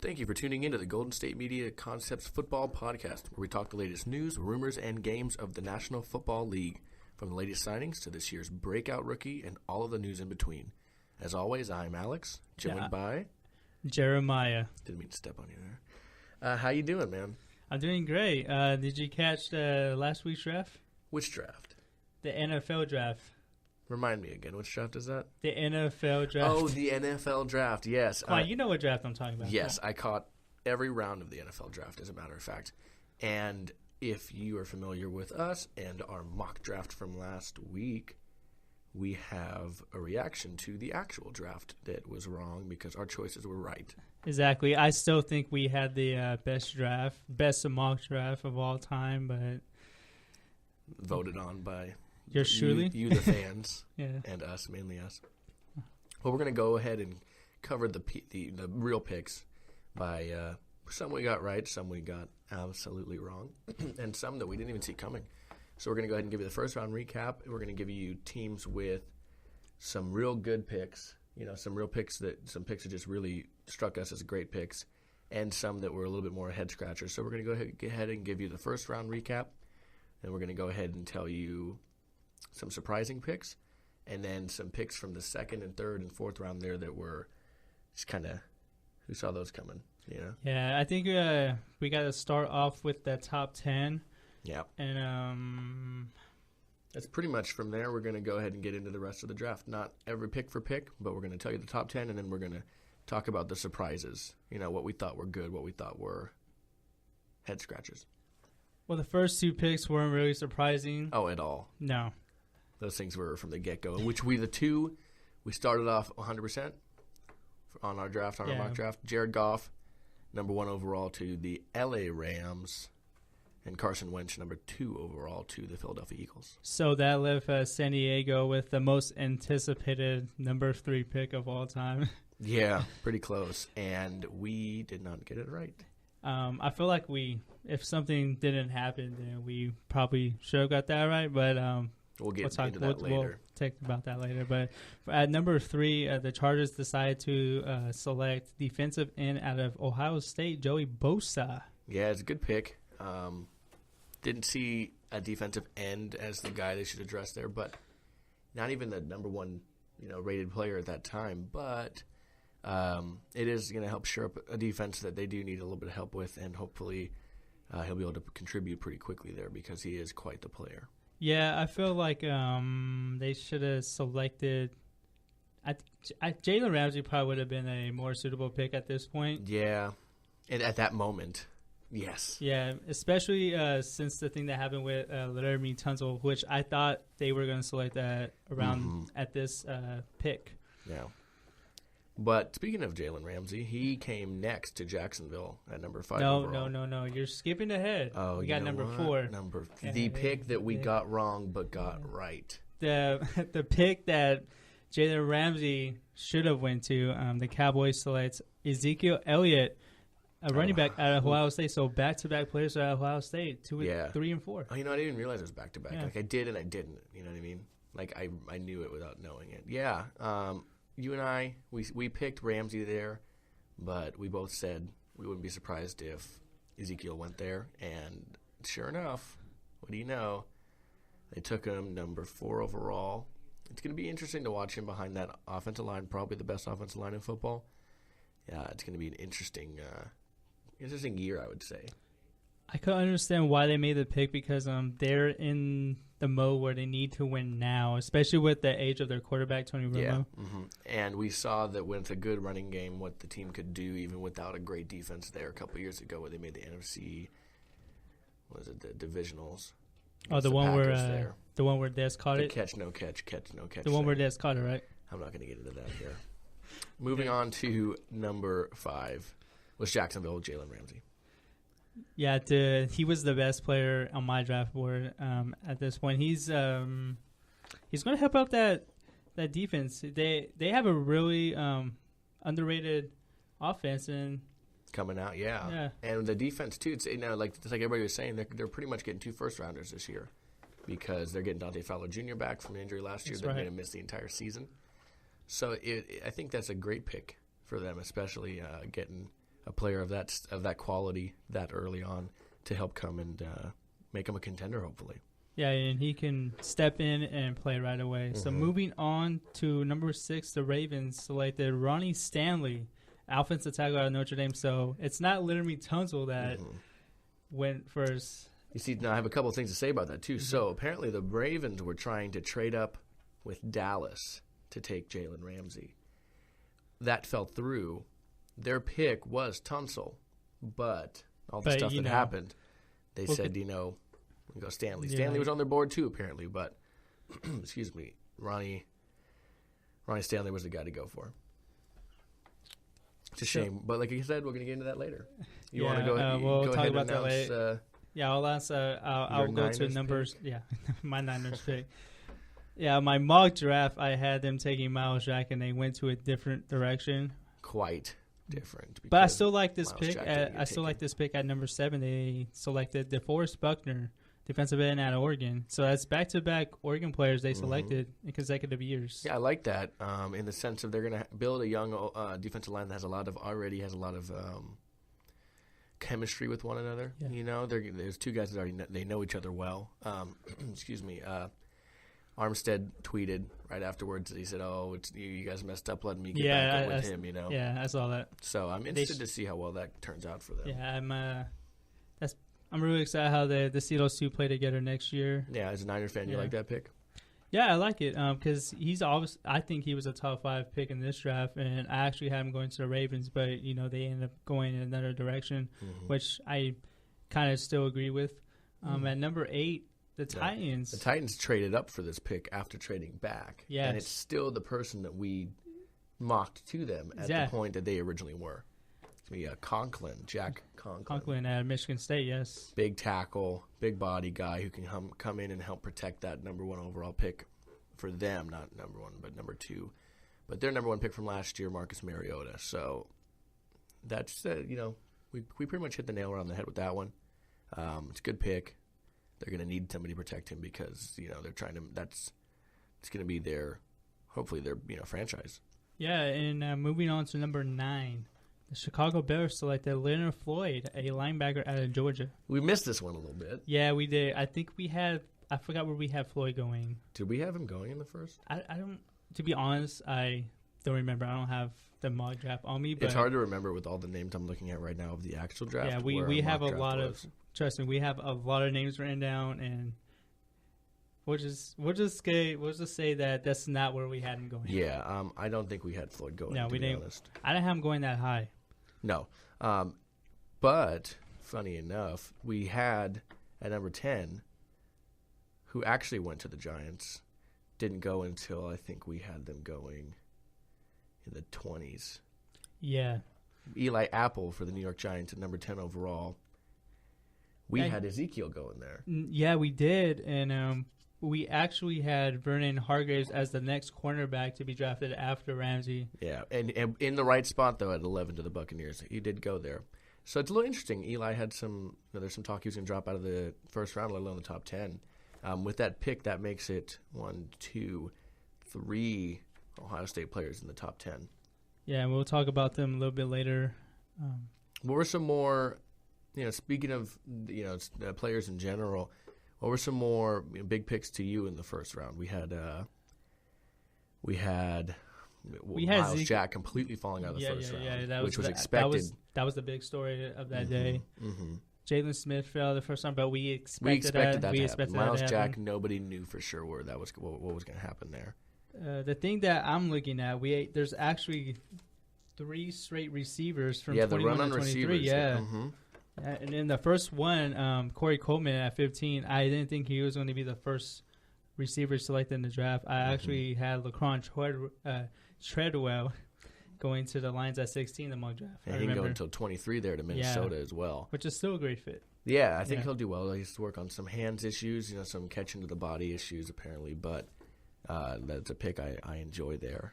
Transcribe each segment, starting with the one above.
Thank you for tuning in to the Golden State Media Concepts Football Podcast, where we talk the latest news, rumors, and games of the National Football League, from the latest signings to this year's breakout rookie and all of the news in between. As always, I'm Alex, joined by Jeremiah. Didn't mean to step on you there. How you doing, man? I'm doing great. Did you catch last week's draft? Which draft? The NFL draft. Remind me again, which draft is that? The NFL draft. Oh, the NFL draft, yes. Come on, you know what draft I'm talking about. Yes, I caught every round of the NFL draft, as a matter of fact. And if you are familiar with us and our mock draft from last week, we have a reaction to the actual draft that was wrong because our choices were right. Exactly. I still think we had the best mock draft of all time, but voted on by yours truly, you the fans, yeah, and us, mainly us. Well, we're going to go ahead and cover the real picks by some we got right, some we got absolutely wrong, and some that we didn't even see coming. So we're going to go ahead and give you the first round recap. We're going to give you teams with some real good picks, some picks that just really struck us as great picks, and some that were a little bit more head scratchers. So we're going to go ahead and give you the first round recap, and we're going to go ahead and tell you some surprising picks, and then some picks from the second and third and fourth round there that were just kind of, who saw those coming, Yeah, I think we got to start off with the top 10. Yeah. And that's pretty much from there. We're going to go ahead and get into the rest of the draft. Not every pick for pick, but we're going to tell you the top 10, and then we're going to talk about the surprises, what we thought were good, what we thought were head scratchers. Well, the first two picks weren't really surprising. Oh, at all? No. Those things were from the get-go, which we started off 100% on our draft, on our mock draft. Jared Goff, number 1 overall to the LA Rams, and Carson Wentz, number 2 overall to the Philadelphia Eagles. So that left San Diego with the most anticipated number 3 pick of all time. Yeah, pretty close, and we did not get it right. I feel like if something didn't happen, then we probably should have got that right, but we'll get into that later. We'll talk about that later. But at number 3, the Chargers decided to select defensive end out of Ohio State, Joey Bosa. Yeah, it's a good pick. Didn't see a defensive end as the guy they should address there, but not even the number 1, rated player at that time. But it is going to help shore up a defense that they do need a little bit of help with, and hopefully he'll be able to contribute pretty quickly there because he is quite the player. Yeah, I feel like they should have selected Jalen Ramsey probably would have been a more suitable pick at this point. Yeah, and at that moment, yes. Yeah, especially since the thing that happened with Leonard Tunsil, which I thought they were going to select that around at this pick. Yeah. But speaking of Jalen Ramsey, he came next to Jacksonville at number 5 overall. No. You're skipping ahead. Oh, we got number what? 4. The pick that we got wrong but got right. The pick that Jalen Ramsey should have went to, the Cowboys select Ezekiel Elliott, a running back out of Ohio State. So back-to-back players out of Ohio State, 3 and 4. Oh, I didn't even realize it was back-to-back. Yeah. Like I did and I didn't. You know what I mean? Like I knew it without knowing it. Yeah. You and I, we picked Ramsey there, but we both said we wouldn't be surprised if Ezekiel went there. And sure enough, what do you know? They took him number 4 overall. It's going to be interesting to watch him behind that offensive line, probably the best offensive line in football. Yeah, it's going to be an interesting year, I would say. I could understand why they made the pick because they're in the mode where they need to win now, especially with the age of their quarterback, Tony Romo. Yeah, and we saw that with a good running game, what the team could do even without a great defense there a couple years ago where they made the NFC, the divisionals. Oh, the one where Des caught it? Catch, no catch. The one where Des caught it, right? I'm not going to get into that here. Moving on to number 5 was Jacksonville, Jalen Ramsey. Yeah, he was the best player on my draft board at this point. He's going to help out that defense. They have a really underrated offense and coming out, yeah. And the defense too. It's like everybody was saying, they're pretty much getting 2 first-rounders this year because they're getting Dante Fowler Jr. back from an injury last year that made him miss the entire season. So I think that's a great pick for them, especially getting a player of that quality that early on to help come and make him a contender, hopefully. Yeah, and he can step in and play right away. So moving on to number 6, the Ravens selected Ronnie Stanley, offensive tackle out of Notre Dame. So it's not Laramie Tunsil that went first. You see, now I have a couple of things to say about that, too. So apparently the Ravens were trying to trade up with Dallas to take Jalen Ramsey. That fell through. Their pick was Tunsil, but all the stuff that happened, they said, we go Stanley. Yeah. Stanley was on their board, too, apparently, but, excuse me, Ronnie Stanley was the guy to go for. It's a shame, but like you said, we're going to get into that later. You want to go ahead? We'll go talk ahead about and that announce, later. I'll go to numbers. Pick? Yeah, my Niners pick. Yeah, my mock draft, I had them taking Miles Jack, and they went to a different direction. Quite different. But I still like this pick. I still like this pick at number 7. They selected DeForest Buckner, defensive end out of Oregon. So that's back-to-back Oregon players they selected in consecutive years. Yeah, I like that in the sense of they're going to build a young defensive line that has a lot of chemistry with one another. Yeah. There's two guys that they know each other well. Excuse me. Armstead tweeted right afterwards that he said, it's you guys messed up letting me get back in with him, Yeah, I saw that. So I'm interested to see how well that turns out for them. Yeah, I'm really excited how the see those two play together next year. Yeah, as a Niner fan, you like that pick? Yeah, I like it because I think he was a top 5 pick in this draft, and I actually had him going to the Ravens, but they ended up going in another direction, which I kind of still agree with. At number 8, the Titans. The Titans traded up for this pick after trading back. Yes. And it's still the person that we mocked to them at the point that they originally were. It's me, Conklin, Jack Conklin. Conklin at Michigan State, yes. Big tackle, big body guy who can come in and help protect that number 1 overall pick for them. Not number 1, but number 2. But their number 1 pick from last year, Marcus Mariota. So that's, we pretty much hit the nail around the head with that one. It's a good pick. They're going to need somebody to protect him because, they're trying to – it's going to be hopefully their, franchise. Yeah, and moving on to number 9, the Chicago Bears selected Leonard Floyd, a linebacker out of Georgia. We missed this one a little bit. Yeah, we did. I think I forgot where we had Floyd going. Did we have him going in the first? I don't – to be honest, I don't remember. I don't have the mock draft on me. But it's hard to remember with all the names I'm looking at right now of the actual draft. Yeah, we have a lot of – trust me, we have a lot of names written down, and we'll just say that that's not where we had him going. Yeah, I don't think we had Floyd going. No, we didn't. Honest. I didn't have him going that high. No, but funny enough, we had at number 10, who actually went to the Giants, didn't go until I think we had them going in the 20s. Yeah, Eli Apple for the New York Giants at number 10 overall. We had Ezekiel going there. Yeah, we did, and we actually had Vernon Hargreaves as the next cornerback to be drafted after Ramsey. Yeah, and in the right spot, though, at 11 to the Buccaneers. He did go there. So it's a little interesting. Eli had there's some talk he was going to drop out of the first round, let alone the top 10. With that pick, that makes it 1, 2, 3 Ohio State players in the top 10. Yeah, and we'll talk about them a little bit later. What were some more... speaking of players in general, what were some more big picks to you in the first round? We had Miles Jack completely falling out of the first round, which was expected. That was the big story of that day. Mm-hmm. Jalen Smith fell the first round, but we expected that to happen. Miles Jack, nobody knew for sure what was going to happen there. The thing that I'm looking at, there's actually 3 straight receivers from 21 to 23. Yeah. Mm-hmm. And in the first one, Corey Coleman at 15, I didn't think he was going to be the first receiver selected in the draft. I actually had LaCron Treadwell going to the Lions at 16 in the mock draft. And he can go until 23 there to Minnesota as well. Which is still a great fit. Yeah, I think he'll do well. He has to work on some hands issues, some catching to the body issues apparently, but that's a pick I enjoy there.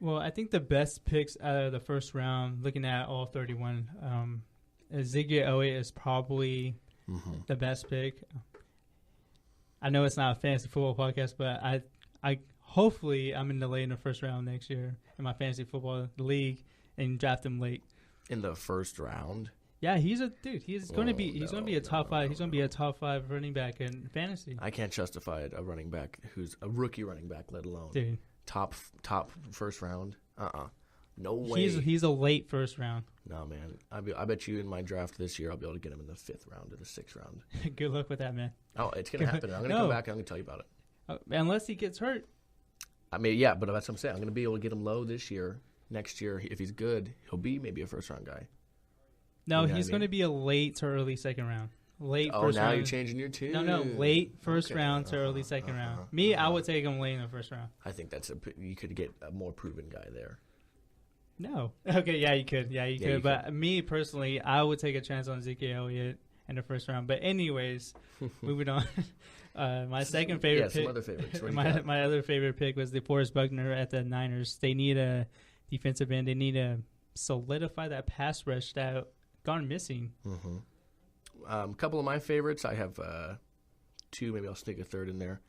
Well, I think the best picks out of the first round, looking at all 31, Ezekiel Elliott is probably the best pick. I know it's not a fantasy football podcast, but I hopefully I'm in the first round next year in my fantasy football league and draft him late. in the first round. Yeah, he's a dude. He's going to be. He's going to be a top five. He's going to be a top 5 running back in fantasy. I can't justify a running back who's a rookie running back, let alone Dude, top first round. No way. He's a late first round. No, man. I bet you in my draft this year I'll be able to get him in the 5th round or the 6th round. Good luck with that, man. Oh, it's gonna happen. I'm gonna come back and I'm gonna tell you about it. Unless he gets hurt. I mean, yeah, but that's what I'm saying. I'm gonna be able to get him low this year. Next year, if he's good, he'll be maybe a first round guy. No, he's going to be a late to early second round. Late first round. Oh, now you're changing your tune. No, late first round to early second round. I would take him late in the first round. I think you could get a more proven guy there. No. Okay, yeah, you could. Yeah, you could. But me personally, I would take a chance on Ezekiel Elliott in the first round. But anyways, moving on. My second favorite pick. Some other favorites. My other favorite pick was DeForest Buckner at the Niners. They need a defensive end. They need to solidify that pass rush that gone missing. A couple of my favorites. I have 2. Maybe I'll sneak a third in there.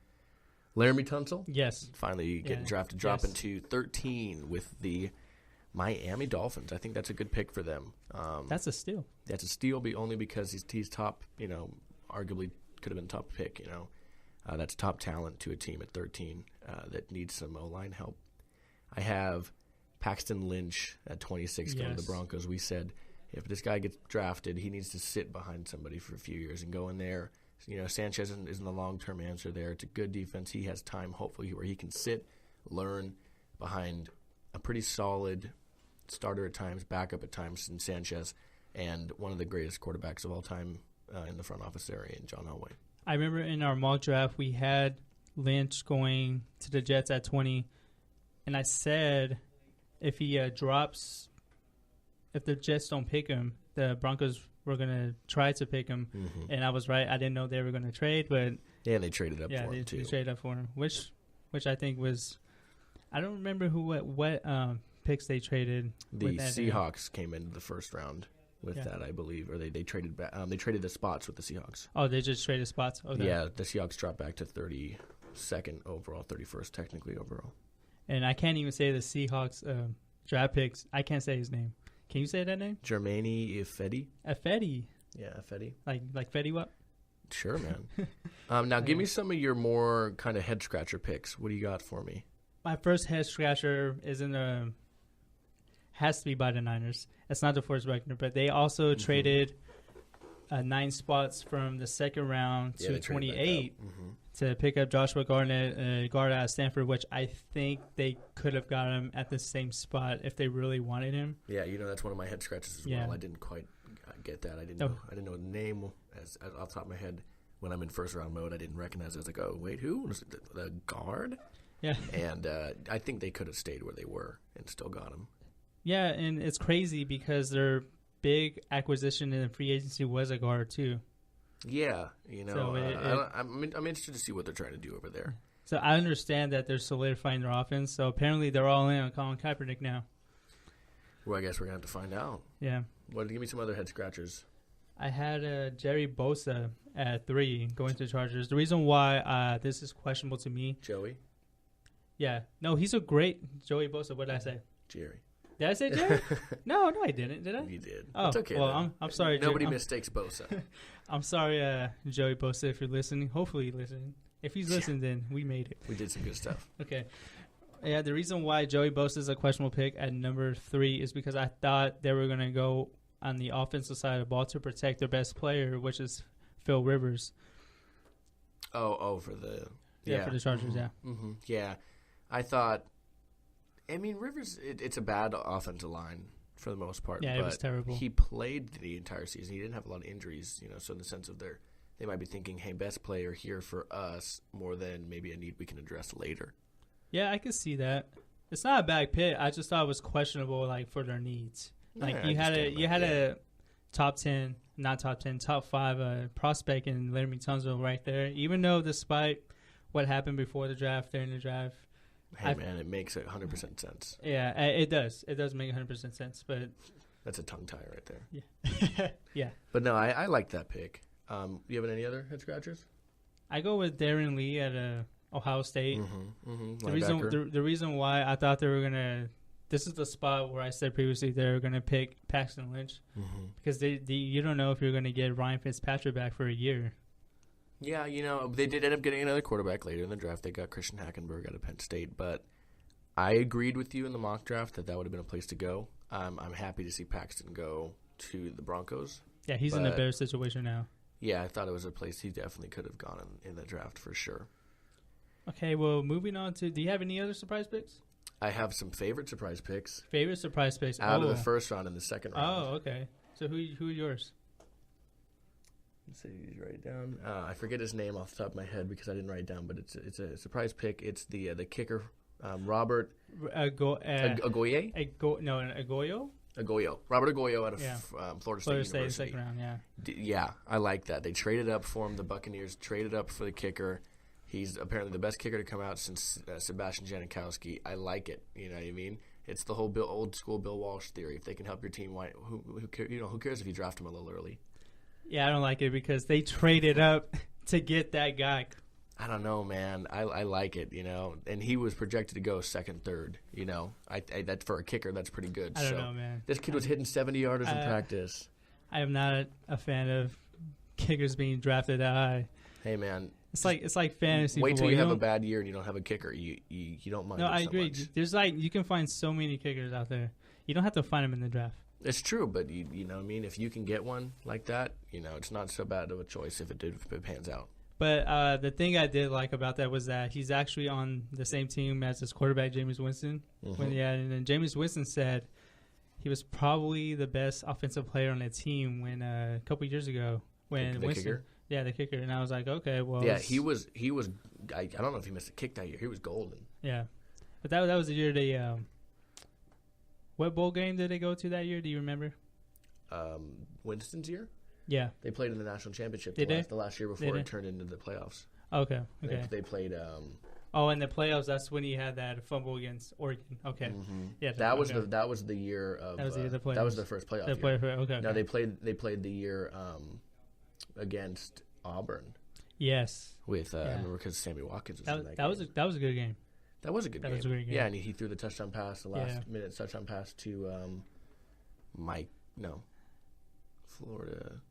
Laramie Tunsil. Yes. Finally getting drafted, dropping to 13 with the Miami Dolphins. I think that's a good pick for them. That's a steal. That's a steal, only because he's top. Arguably could have been top pick. That's top talent to a team at 13 that needs some O-line help. I have Paxton Lynch at 26 going to the Broncos. We said, if this guy gets drafted, he needs to sit behind somebody for a few years and go in there. Sanchez isn't a long-term answer there. It's a good defense. He has time, hopefully, where he can sit, learn behind a pretty solid starter at times, backup at times in Sanchez, and one of the greatest quarterbacks of all time in the front office area in John Elway. I remember in our mock draft, we had Lynch going to the Jets at 20, and I said if he drops – if the Jets don't pick him, the Broncos were going to try to pick him. And I was right. I didn't know they were going to trade, but yeah, they traded up for him too. They traded up for him, which I think was I don't remember what picks they traded. The Seahawks came into the first round with that, I believe, or they traded back. They traded the spots with the Seahawks. Oh, they just traded spots. Okay. Yeah, the Seahawks dropped back to 32nd overall, 31st technically overall. And I can't even say the Seahawks draft picks. I can't say his name. Can you say that name? Jermaine Ifedi. Ifedi. Yeah, Ifedi. Like Fetty Wap? Sure, man. Now, give me some of your more kind of head-scratcher picks. What do you got for me? My first head-scratcher has to be by the Niners. It's not DeForest Buckner, but they also traded 9 spots from the second round to 28 to pick up Joshua Garnett, guard out of Stanford, which I think they could have got him at the same spot if they really wanted him. Yeah, that's one of my head scratches as well. I didn't quite get that. I didn't know the name as off the top of my head. When I'm in first round mode, I didn't recognize it. I was like, oh, wait, who? Was it the guard? Yeah. And I think they could have stayed where they were and still got him. Yeah, and it's crazy because their big acquisition in free agency was a guard too. Yeah, I'm interested to see what they're trying to do over there. So I understand that they're solidifying their offense. So apparently they're all in on Colin Kaepernick now. Well, I guess we're going to have to find out. Yeah. Well, give me some other head scratchers. I had Jerry Bosa at 3 going to the Chargers. The reason why this is questionable to me. Joey? Yeah. No, he's a great Joey Bosa. What did I say? Jerry. Did I say Jerry? No, I didn't. Did I? You did. Oh, it's okay. Well, I'm sorry. Nobody mistakes Bosa. I'm sorry, Joey Bosa, if you're listening. Hopefully you're listening. If he's listening, then we made it. We did some good stuff. Okay. Yeah, the reason why Joey Bosa is a questionable pick at number 3 is because I thought they were going to go on the offensive side of the ball to protect their best player, which is Phil Rivers. Oh, for the... Yeah, for the Chargers, yeah. Mm-hmm. Yeah. I thought... I mean, Rivers, it's a bad offensive line for the most part. Yeah, but it was terrible. He played the entire season. He didn't have a lot of injuries, so in the sense of they might be thinking, hey, best player here for us more than maybe a need we can address later. Yeah, I could see that. It's not a bad pick. I just thought it was questionable, for their needs. You had a top 10, not top 10, top 5 prospect in Laramie Tunsil right there. Even though despite what happened before the draft, during the draft, hey, man, it makes 100% sense. Yeah, it does. It does make 100% sense, but... That's a tongue tie right there. Yeah. Yeah. But no, I like that pick. You have any other head scratchers? I go with Darren Lee at Ohio State. Mm-hmm. The reason why I thought they were going to this is the spot where I said previously they're going to pick Paxton Lynch because you don't know if you're going to get Ryan Fitzpatrick back for a year. Yeah, they did end up getting another quarterback later in the draft. They got Christian Hackenberg out of Penn State, but I agreed with you in the mock draft that would have been a place to go. I'm happy to see Paxton go to the Broncos. Yeah, he's in a better situation now. Yeah, I thought it was a place he definitely could have gone in the draft for sure. Okay, well, moving on to, do you have any other surprise picks? I have some favorite surprise picks. Favorite surprise picks? Out of the first round and the second round. Oh, okay. So who are yours? Let's see, write it down. I forget his name off the top of my head because I didn't write it down, but it's a surprise pick. It's the kicker, Robert Agoye? Agoyo? Robert Agoyo out of Florida State University. Second round, yeah, I like that. They traded up for him. The Buccaneers traded up for the kicker. He's apparently the best kicker to come out since Sebastian Janikowski. I like it. You know what I mean? It's the whole old school Bill Walsh theory. If they can help your team, who cares if you draft him a little early? Yeah, I don't like it because they traded up to get that guy. I don't know, man. I like it, and he was projected to go second, third. That for a kicker, that's pretty good. I don't know, man. This kid was hitting 70-yarders in practice. I am not a fan of kickers being drafted that high. Hey, man. It's like fantasy. Wait till you have a bad year and you don't have a kicker. You don't mind. No, I agree. Much. There's you can find so many kickers out there. You don't have to find them in the draft. It's true, but you know what I mean? If you can get one like that, it's not so bad of a choice if it pans out. But the thing I did like about that was that he's actually on the same team as his quarterback, Jameis Winston. And then Jameis Winston said he was probably the best offensive player on that team when a couple years ago when the Winston. Kicker? Yeah, the kicker. And I was like, okay, well. Yeah, he was. I don't know if he missed a kick that year. He was golden. Yeah, but that was the year they. What bowl game did they go to that year? Do you remember? Winston's year. Yeah, they played in the national championship the last year before it turned into the playoffs. Okay. They played. In the playoffs, that's when he had that fumble against Oregon. Okay, yeah, that was the year of that was the year of the playoffs. That was the first playoff year. Okay. No, they played the year against Auburn. Yes, with I remember because Sammy Watkins was in that game. That was a good game. That was a good game. Was a great game. Yeah, and he threw the touchdown pass, the last minute touchdown pass to Florida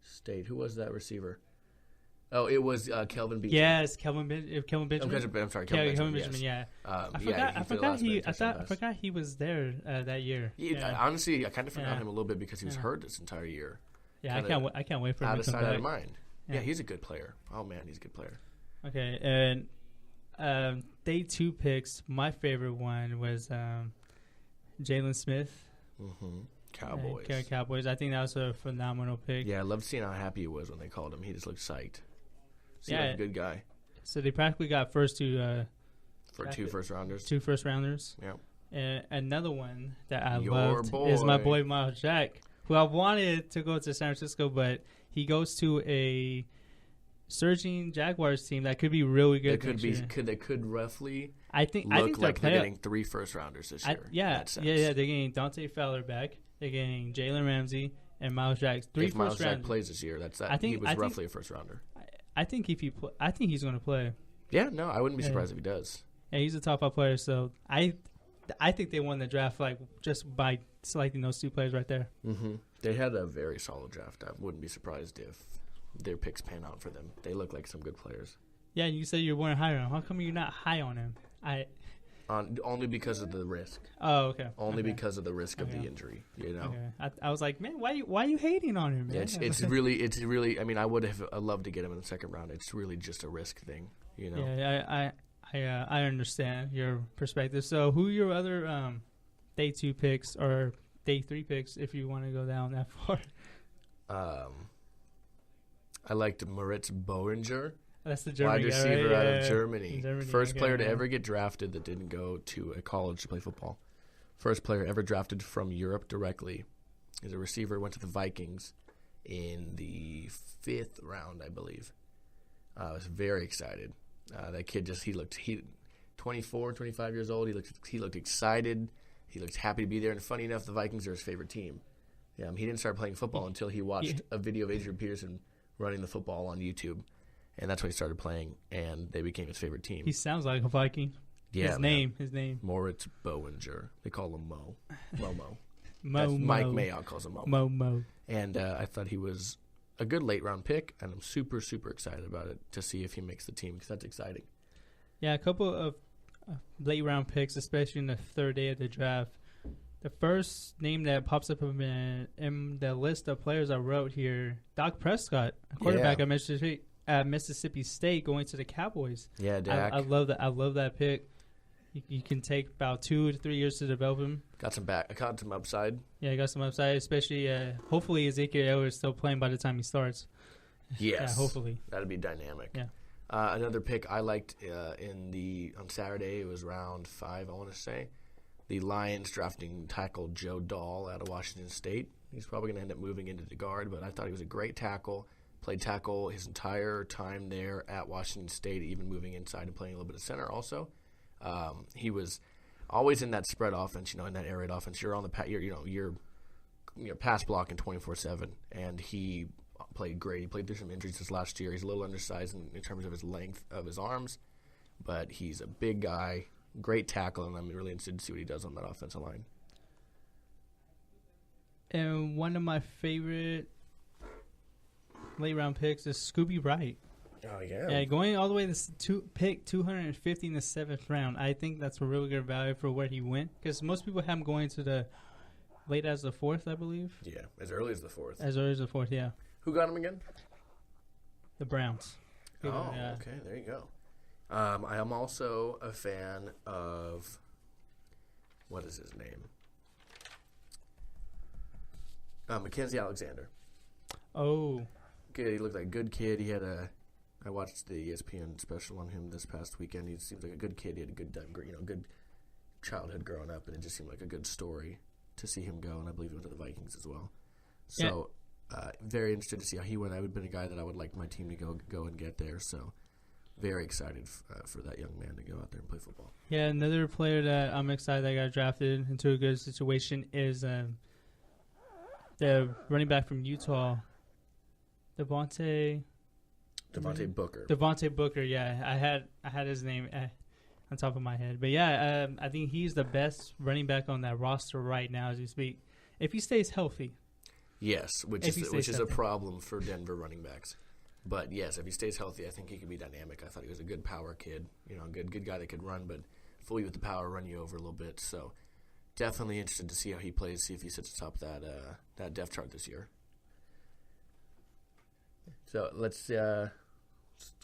State. Who was that receiver? Oh, it was Kelvin Beachum. Yes, Kelvin Benjamin. I'm sorry, Kelvin Benjamin. Yes. Yeah, I forgot he was there that year. Honestly, I kind of forgot him a little bit because he was hurt this entire year. Yeah, I can't wait for him to come back. Out of sight, out of mind. Yeah, he's a good player. Oh man, he's a good player. Okay, and day 2 picks. My favorite one was Jalen Smith. Cowboys. Cowboys. I think that was a phenomenal pick. Yeah, I loved seeing how happy he was when they called him. He just looked psyched. Seemed like a good guy. So they practically got two first rounders. 2 first rounders. Yeah. And another one that I loved is my boy Miles Jack, who I wanted to go to San Francisco, but he goes to a surging Jaguars team that could be really good. They could roughly. I think they're getting 3 first rounders this year. They're getting Dante Fowler back. They're getting Jalen Ramsey and Miles Jack. 3 if Miles Jack plays this year, he was roughly a first rounder. I think I think he's going to play. Yeah, no, I wouldn't be surprised if he does. Yeah, he's a top 5 player, so I think they won the draft just by selecting those 2 players right there. They had a very solid draft. I wouldn't be surprised if their picks pan out for them. They look like some good players. Yeah, you said you weren't high on him. How come you're not high on him? Only because of the risk. Oh, okay. Only because of the risk of the injury. Okay. I was like, man, why are you hating on him, man? Yeah, it's really. I mean, I would have loved to get him in the second round. It's really just a risk thing, Yeah, I understand your perspective. So, who are your other day 2 picks or day 3 picks if you want to go down that far? I liked Moritz Boehringer. That's the German wide receiver guy, out of Germany. First player to ever get drafted that didn't go to a college to play football. First player ever drafted from Europe directly. He's a receiver, went to the Vikings in the 5th round, I believe. I was very excited. That kid he looked 24, 25 years old. He looked excited. He looked happy to be there. And funny enough, the Vikings are his favorite team. He didn't start playing football until he watched a video of Adrian Peterson running the football on YouTube. And that's when he started playing, and they became his favorite team. He sounds like a Viking. Yeah, His name. Moritz Bowinger. They call him Mo. Momo. Mo. Mike Mayock calls him Momo. Mo. And I thought he was a good late-round pick, and I'm super, super excited about it to see if he makes the team because that's exciting. Yeah, a couple of late-round picks, especially in the third day of the draft. The first name that pops up in the list of players I wrote here, Dak Prescott, a quarterback at Mississippi State, going to the Cowboys. Yeah, Dak. I love that. I love that pick. You can take about 2 to 3 years to develop him. Got some upside. Yeah, he got some upside, especially hopefully Ezekiel Elliott is still playing by the time he starts. Yes. Yeah, hopefully. That'd be dynamic. Yeah. Another pick I liked on Saturday, it was round 5, I want to say. The Lions drafting tackle Joe Dahl out of Washington State. He's probably going to end up moving into the guard, but I thought he was a great tackle. Played tackle his entire time there at Washington State, even moving inside and playing a little bit of center also. He was always in that spread offense, in that air raid offense. You're on the you're pass blocking 24/7, and he played great. He played through some injuries this last year. He's a little undersized in terms of his length of his arms, but he's a big guy, great tackle, and I'm really interested to see what he does on that offensive line. And one of my favorite late round picks is Scooby Wright. Oh, yeah. Yeah, going all the way to pick 250 in the 7th round. I think that's a really good value for where he went because most people have him going to the late as the 4th, I believe. Yeah, as early as the 4th. As early as the 4th, yeah. Who got him again? The Browns. Oh, yeah. Okay, there you go. I am also a fan of, what is his name? Mackenzie Alexander. Oh. He looked like a good kid. I watched the ESPN special on him this past weekend. He seems like a good kid. He had a good, good childhood growing up, and it just seemed like a good story to see him go. And I believe he went to the Vikings as well. So, very interested to see how he went. I would have been a guy that I would like my team to go and get there. So, very excited for that young man to go out there and play football. Yeah, another player that I'm excited that got drafted into a good situation is the running back from Utah, Devontae Booker. Devontae Booker, yeah. I had his name on top of my head. But, yeah, I think he's the best running back on that roster right now as we speak. If he stays healthy. Yes, which is a problem for Denver running backs. But, yes, if he stays healthy, I think he could be dynamic. I thought he was a good power kid, a good guy that could run, but fully with the power, run you over a little bit. So, definitely interested to see how he plays, see if he sits atop that depth chart this year. So let's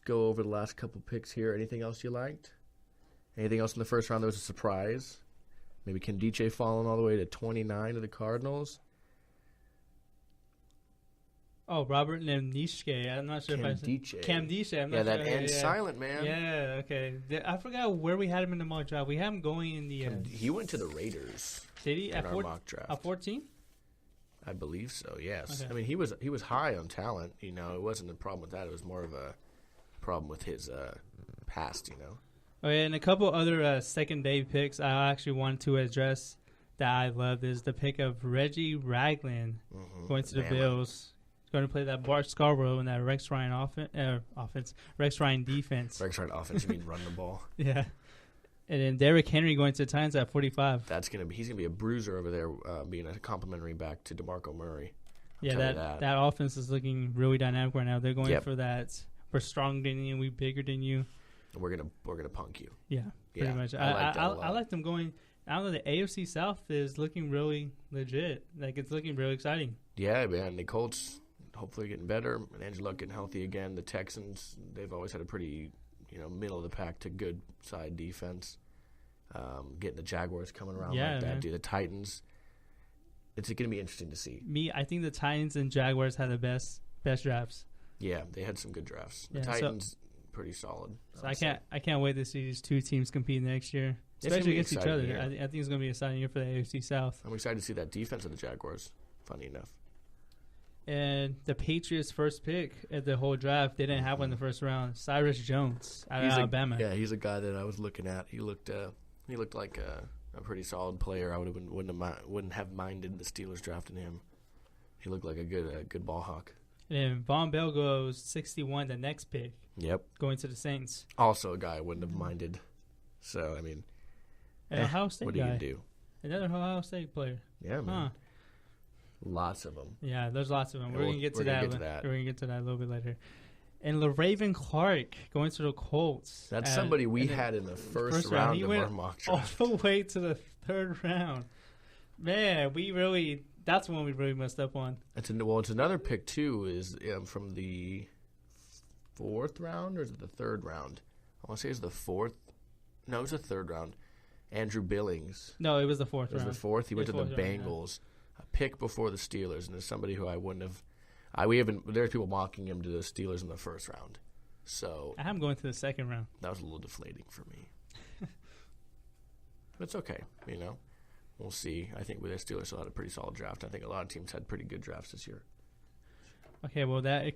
go over the last couple picks here. Anything else you liked? Anything else in the first round that was a surprise? Maybe Kendiche falling all the way to 29 of the Cardinals. Oh, Robert Nemnishke. I'm not sure if I said Camdiche. I'm not sure. That N silent, man. Yeah, okay. I forgot where we had him in the mock draft. We had him going in the. He went to the Raiders. Did he? At our mock draft. At 14? I believe so. Yes. Okay. I mean, he was high on talent. It wasn't a problem with that. It was more of a problem with his past. Oh yeah, and a couple other second day picks I actually wanted to address that I love is the pick of Reggie Ragland going to the Bills. He's going to play that Bart Scarborough in that Rex Ryan offense. Rex Ryan defense. Rex Ryan offense. You mean run the ball? Yeah. And then Derrick Henry going to the Titans at 45. He's gonna be a bruiser over there, being a complimentary back to DeMarco Murray. That offense is looking really dynamic right now. They're going for that. We're stronger than you. We're bigger than you. We're gonna punk you. Yeah, pretty much. I like them going. I don't know. The AFC South is looking really legit. Like it's looking really exciting. Yeah, man. The Colts hopefully getting better. And Angelo getting healthy again. The Texans, they've always had a pretty middle of the pack to good side defense. Getting the Jaguars coming around like that. The Titans. It's going to be interesting to see. I think the Titans and Jaguars had the best drafts. Yeah, they had some good drafts. The Titans pretty solid. So I can't wait to see these two teams compete next year, especially against each other. I think it's going to be an exciting year for the AFC South. I'm excited to see that defense of the Jaguars. Funny enough. And the Patriots' first pick at the whole draft, they didn't have one in the first round. Cyrus Jones out of Alabama. He's a guy that I was looking at. He looked like a pretty solid player. I wouldn't have minded the Steelers drafting him. He looked like a good ball hawk. And Von Bell goes 61, the next pick. Yep. Going to the Saints. Also a guy I wouldn't have minded So, I mean, An Ohio State what do guy. you do? Another Ohio State player. Yeah, man. Lots of them. Yeah, there's lots of them. Yeah, We're gonna get to that. We're gonna get to that a little bit later. And LaRaven Clark going to the Colts. That's somebody we had in the first round of our mock draft. All the way to the third round. Man, that's one we really messed up on. It's another pick too. Is from the fourth round or is it the third round? I want to say it's the fourth. No, it was the third round. Andrew Billings. No, it was the fourth round. It was the fourth. He went to the Bengals. A pick before the Steelers, and there's somebody who I wouldn't have. There's people mocking him to the Steelers in the first round. So I am going to the second round. That was a little deflating for me. But it's okay, We'll see. I think with the Steelers still had a pretty solid draft. I think a lot of teams had pretty good drafts this year. Okay, well that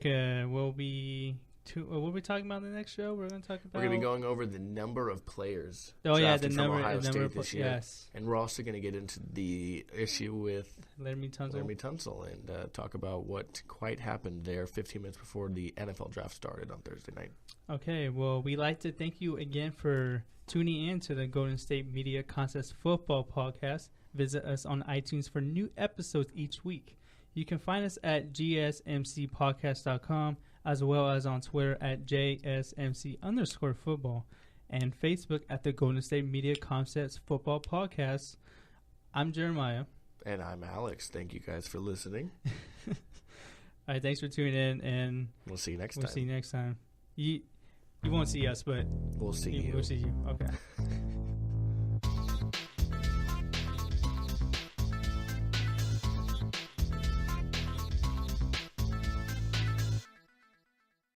will be. What are we talking about in the next show? We're going to be going over the number of players the drafted number, from Ohio State this year. Yes. And we're also going to get into the issue with Laremy Tunsil and talk about what quite happened there 15 minutes before the NFL draft started on Thursday night. Okay, well, we'd like to thank you again for tuning in to the Golden State Media Contest Football Podcast. Visit us on iTunes for new episodes each week. You can find us at gsmcpodcast.com, as well as on Twitter at JSMC_football and Facebook at the Golden State Media Concepts Football Podcast. I'm Jeremiah. And I'm Alex. Thank you guys for listening. All right, thanks for tuning in, and we'll see you next time. You won't see us, but we'll see you. We'll see you. Okay.